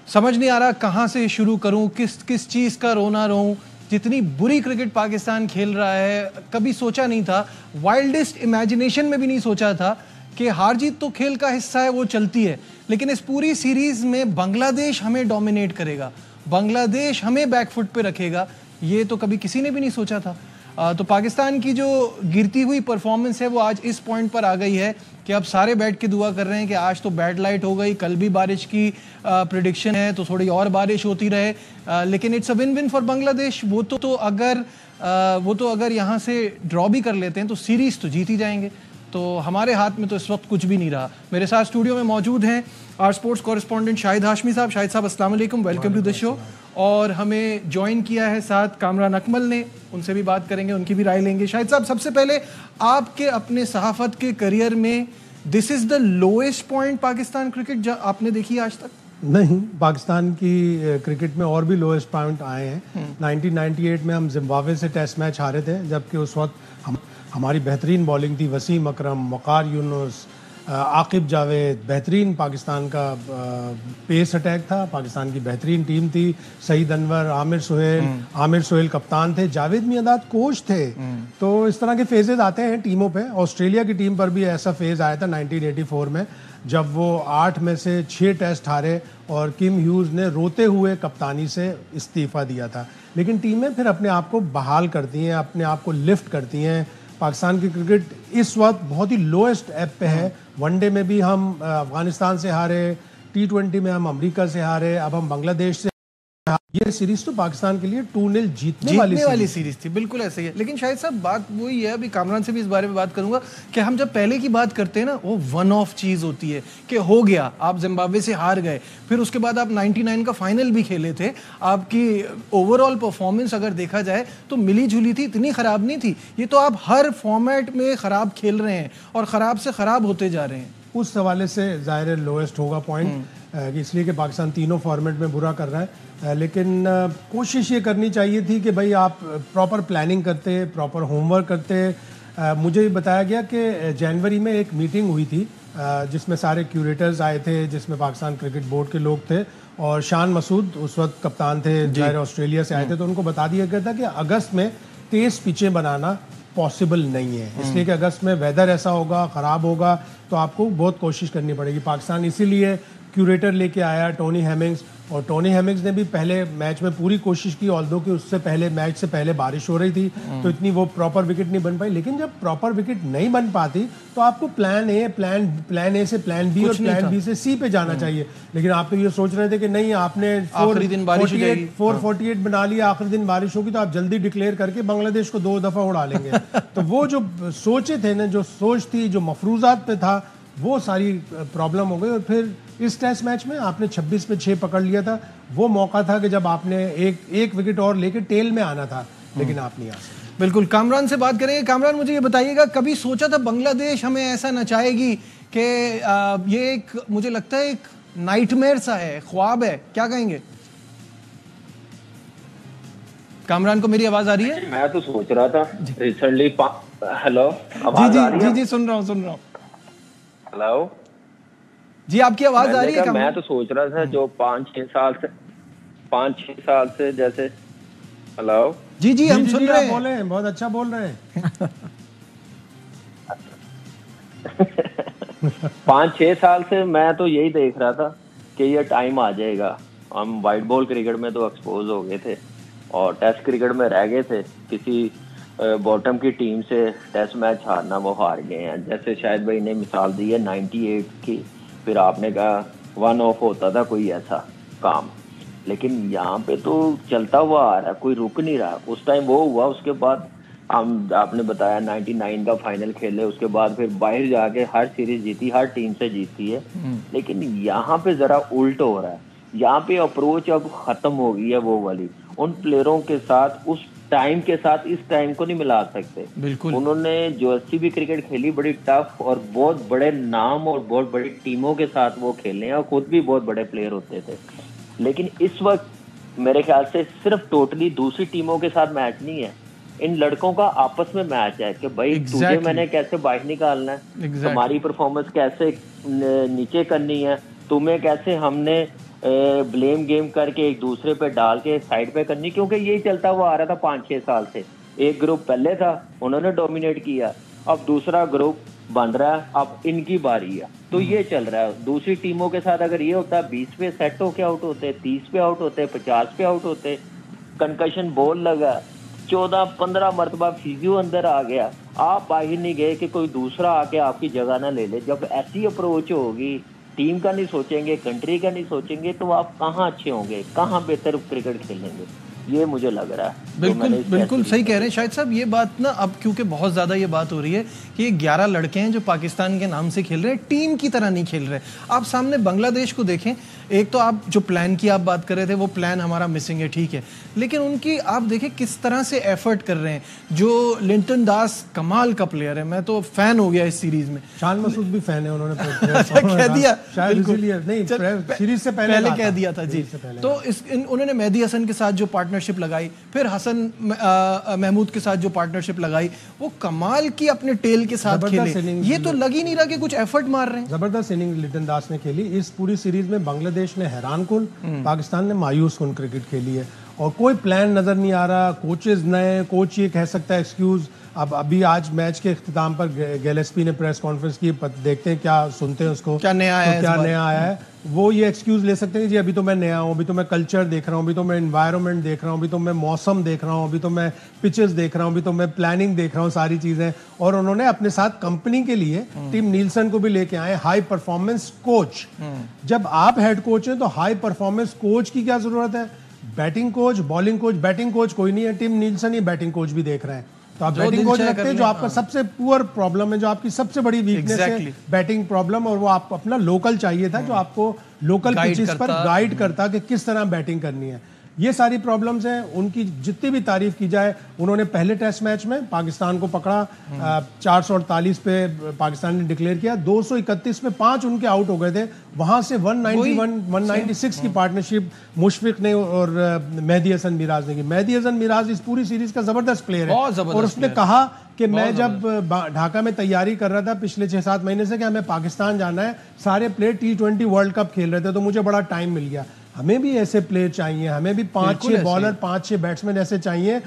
समझ नहीं आ रहा कहाँ से शुरू करूँ, किस चीज़ का रोना रोऊं। जितनी बुरी क्रिकेट पाकिस्तान खेल रहा है, कभी सोचा नहीं था, वाइल्डेस्ट इमेजिनेशन में भी नहीं सोचा था कि हार जीत तो खेल का हिस्सा है, वो चलती है, लेकिन इस पूरी सीरीज में बांग्लादेश हमें डोमिनेट करेगा, बांग्लादेश हमें बैकफुट पे रखेगा, ये तो कभी किसी ने भी नहीं सोचा था। तो पाकिस्तान की जो गिरती हुई परफॉर्मेंस है वो आज इस पॉइंट पर आ गई है कि अब सारे बैठ के दुआ कर रहे हैं कि आज तो बैड लाइट हो गई, कल भी बारिश की प्रिडिक्शन है तो थोड़ी और बारिश होती रहे, लेकिन it's a win win for Bangladesh. वो तो अगर यहाँ से ड्रॉ भी कर लेते हैं तो सीरीज तो जीत ही जाएंगे, तो हमारे हाथ में तो इस वक्त कुछ भी नहीं रहा। मेरे साथ स्टूडियो में मौजूद हैं our sports correspondent Shahid Hashmi साहब। शाहिद साहब अस्सलाम वालेकुम, वेलकम टू द शो। और हमें ज्वाइन किया है साथ कामरान अकमल ने, उनसे भी बात करेंगे, उनकी भी राय लेंगे। शाहिद साहब, सबसे पहले आपके अपने सहाफत के करियर में this is the lowest point Pakistan cricket आपने देखी आज तक? नहीं, पाकिस्तान की क्रिकेट में और भी लोएस्ट पॉइंट आए हैं। 1998 में हम जिम्बाब्वे से टेस्ट मैच हारे थे, जबकि उस वक्त हमारी बेहतरीन बॉलिंग थी, वसीम अकरम, वकार यूनुस, आकिब जावेद, बेहतरीन पाकिस्तान का पेस अटैक था, पाकिस्तान की बेहतरीन टीम थी, सईद अनवर, आमिर सोहेल कप्तान थे, जावेद मियांदाद कोच थे। तो इस तरह के फेजेज आते हैं टीमों पे। ऑस्ट्रेलिया की टीम पर भी ऐसा फेज आया था 1984 में, जब वो 8 में से 6 टेस्ट हारे और किम ह्यूज ने रोते हुए कप्तानी से इस्तीफा दिया था। लेकिन टीमें फिर अपने आप को बहाल करती हैं, अपने आप को लिफ्ट करती हैं। पाकिस्तान की क्रिकेट इस वक्त बहुत ही लोएस्ट एप पे है। वनडे में भी हम अफगानिस्तान से हारे, T20 में हम अमेरिका से हारे, अब हम बांग्लादेश से। ये सीरीज तो पाकिस्तान के लिए 2-0 जीतने वाली सीरीज थी, बिल्कुल ऐसे ही है। लेकिन शायद साहब बात वही है, अभी कामरान से भी इस बारे में बात करूंगा कि हम जब पहले की बात करते हैं ना, वो वन ऑफ चीज होती है कि हो गया, आप जिम्बाब्वे से हार गए, फिर उसके बाद आप 99 का फाइनल भी खेले थे, आपकी ओवरऑल परफॉर्मेंस अगर देखा जाए तो मिली जुली थी, इतनी खराब नहीं थी। ये तो आप हर फॉर्मेट में खराब खेल रहे हैं और खराब से खराब होते जा रहे हैं। उस हवाले से जाहिर लोएस्ट होगा पॉइंट, इसलिए कि पाकिस्तान तीनों फॉर्मेट में बुरा कर रहा है। लेकिन कोशिश ये करनी चाहिए थी कि भाई आप प्रॉपर प्लानिंग करते, प्रॉपर होमवर्क करते। मुझे बताया गया कि जनवरी में एक मीटिंग हुई थी जिसमें सारे क्यूरेटर्स आए थे, जिसमें पाकिस्तान क्रिकेट बोर्ड के लोग थे और शान मसूद उस वक्त कप्तान थे, जाहिर ऑस्ट्रेलिया से आए थे। तो उनको बता दिया गया था कि अगस्त में तेज़ पिचें बनाना पॉसिबल नहीं है, इसलिए कि अगस्त में वेदर ऐसा होगा, ख़राब होगा, तो आपको बहुत कोशिश करनी पड़ेगी। पाकिस्तान इसीलिए क्यूरेटर लेके आया टोनी हेमिंग्स, और टोनी हेमिंग्स ने भी पहले मैच में पूरी कोशिश की, ऑल्दो कि उससे पहले मैच से पहले बारिश हो रही थी तो इतनी वो प्रॉपर विकेट नहीं बन पाई। लेकिन जब प्रॉपर विकेट नहीं बन पाती तो आपको प्लान ए से प्लान बी और प्लान बी से सी पे जाना चाहिए। लेकिन आप तो ये सोच रहे थे कि नहीं, आपने 448 बना लिया, आखिरी दिन बारिश होगी तो आप जल्दी डिक्लेयर करके बांग्लादेश को 2 दफा उड़ा लेंगे। तो वो जो सोचे थे ना, जो सोच थी, जो मफरूजात पे था, वो सारी प्रॉब्लम हो गई। और फिर इस टेस्ट मैच में आपने 26 पे 6 पकड़ लिया था, वो मौका था कि जब आपने एक विकेट और लेके टेल में आना था, लेकिन आप नहीं आ सके। बिल्कुल। कामरान से बात करेंगे। कामरान, मुझे ये बताइएगा, कभी सोचा था बांग्लादेश हमें ऐसा नचाएगी कि ये एक, मुझे लगता है एक नाइटमेयर सा है, ख्वाब है, क्या कहेंगे? कामरान को मेरी आवाज आ रही है? मैं तो सोच रहा था रिसेंटली। हेलो, आवाज आ रही है? जी सुन रहा हूँ। हेलो जी, आपकी आवाज आ रही है? मैं तो सोच रहा था जो 5-6 साल से जैसे। हेलो जी हम सुन रहे हैं। बोले, बहुत अच्छा बोल रहे हैं। 5-6 साल से मैं तो यही देख रहा था कि ये टाइम आ जाएगा। हम वाइट बॉल क्रिकेट में तो एक्सपोज हो गए थे और टेस्ट क्रिकेट में रह गए थे। किसी बॉटम की टीम से टेस्ट मैच हारना, वो हार गए हैं। जैसे शायद भाई ने मिसाल दी है 98 की, फिर आपने कहा 1 ऑफ होता था कोई ऐसा काम, लेकिन यहाँ पे तो चलता हुआ आ रहा है, कोई रुक नहीं रहा। उस टाइम वो हुआ, उसके बाद आपने बताया 99 का फाइनल खेले, उसके बाद फिर बाहर जाके हर सीरीज जीती, हर टीम से जीती है। लेकिन यहाँ पे जरा उल्ट हो रहा है। यहाँ पे अप्रोच अब खत्म हो गई है वो वाली। उन प्लेयरों के साथ उस टाइम के साथ इस टाइम को नहीं मिला सकते। बिल्कुल। उन्होंने जो 80 भी क्रिकेट खेली, बड़ी टफ और बहुत बड़े नाम और बहुत बड़ी टीमों के साथ वो खेले हैं और खुद भी बहुत बड़े प्लेयर होते थे। लेकिन इस वक्त मेरे ख्याल से सिर्फ टोटली दूसरी टीमों के साथ मैच नहीं है, इन लड़कों का आपस में मैच है कि भाई तुझे मैंने कैसे बाहर निकालना है, तुम्हारी परफॉर्मेंस कैसे नीचे करनी है, तुम्हें कैसे हमने ब्लेम गेम करके एक दूसरे पे डाल के साइड पे करनी, क्योंकि यही चलता हुआ आ रहा था 5-6 साल से। एक ग्रुप पहले था, उन्होंने डोमिनेट किया, अब दूसरा ग्रुप बन रहा है, अब इनकी बारी है, तो ये चल रहा है। दूसरी टीमों के साथ अगर ये होता है 20 पे सेट होके आउट होते, 30 पे आउट होते, 50 पे आउट होते, कंकशन बॉल लगा, 14-15 मरतबा फिजियो अंदर आ गया, आप बाहर नहीं गए कि कोई दूसरा आके आपकी जगह ना ले ले। जब ऐसी अप्रोच होगी, टीम का नहीं सोचेंगे, कंट्री का नहीं सोचेंगे, तो आप कहाँ अच्छे होंगे, कहाँ बेहतर क्रिकेट खेलेंगे, ये मुझे लग रहा है। बिल्कुल बिल्कुल सही कह रहे हैं शाहिद साहब। ये बात ना अब क्योंकि बहुत ज़्यादा ये बात हो रही है कि ये 11 लड़के हैं जो पाकिस्तान के नाम से खेल रहे हैं, टीम की तरह नहीं खेल रहे। आप सामने बांग्लादेश को देखें, एक तो आप जो प्लान की आप बात कर रहे थे वो प्लान हमारा मिसिंग है, ठीक है, लेकिन उनकी आप देखें किस तरह से एफर्ट कर रहे हैं। जो लिंटन दास कमाल का प्लेयर है, मैं तो फैन हो गया इस सीरीज में। शान मसूद भी फैन है, उन्होंने कह दिया शायद इसीलिए नहीं, सीरीज से पहले कह दिया था जी। तो उन्होंने मेहदी हसन के साथ जो पार्टनरशिप लगाई, फिर हसन महमूद के साथ जो पार्टनरशिप लगाई, वो कमाल की अपने टेल के साथ खेले। ये तो लग ही नहीं रहा कि कुछ एफर्ट मार रहे हैं। जबरदस्त इनिंग लिटन दास ने खेली इस पूरी सीरीज में। बांग्लादेश ने हैरान कुन, पाकिस्तान ने मायूस कुन क्रिकेट खेली है और कोई प्लान नजर नहीं आ रहा। कोचेज नए, कोच ये कह सकता है एक्सक्यूज। अब अभी आज मैच के इख्तिताम पर गिलेस्पी ने प्रेस कॉन्फ्रेंस की, देखते हैं क्या सुनते हैं उसको, क्या नया आया है, क्या नया आया है। वो ये एक्सक्यूज ले सकते हैं जी अभी तो मैं नया हूँ, अभी तो मैं कल्चर देख रहा हूँ, अभी तो मैं एनवायरनमेंट देख रहा हूँ, अभी तो मैं मौसम देख रहा हूँ, अभी तो मैं पिचेस देख रहा हूँ, अभी तो मैं प्लानिंग देख रहा हूँ, सारी चीजें। और उन्होंने अपने साथ कंपनी के लिए टीम नीलसन को भी लेके आए, हाई परफॉर्मेंस कोच। जब आप हेड कोच हैं तो हाई परफॉर्मेंस कोच की क्या जरूरत है? Batting coach, bowling coach, batting coach कोई नहीं है। टीम नीलसन ही बैटिंग कोच भी देख रहे हैं, तो आप बैटिंग कोच रखते हैं जो आपका सबसे पुअर प्रॉब्लम है, जो आपकी सबसे बड़ी वीकनेस है, बैटिंग प्रॉब्लम। और वो आप अपना लोकल चाहिए था जो आपको लोकल पिचेस पर गाइड करता कि किस तरह बैटिंग करनी है। ये सारी प्रॉब्लम्स हैं उनकी, जितनी भी तारीफ की जाए। उन्होंने पहले टेस्ट मैच में पाकिस्तान को पकड़ा, 448 पे पाकिस्तान ने डिक्लेयर किया, 231 में 5 उनके आउट हो गए थे। वहां से 196 की पार्टनरशिप मुशफिक ने और मेहदी हसन मिराज ने की। मेहदी हसन मिराज इस पूरी सीरीज का जबरदस्त प्लेयर है और उसने कहा कि मैं जब ढाका में तैयारी कर रहा था पिछले 6-7 महीने से कि हमें पाकिस्तान जाना है, सारे प्लेयर T20 वर्ल्ड कप खेल रहे थे, तो मुझे बड़ा टाइम मिल गया। हमें भी ऐसे प्लेयर चाहिए, हमें भी 5-6 बॉलर, 5-6 बैट्समैन ऐसे चाहिए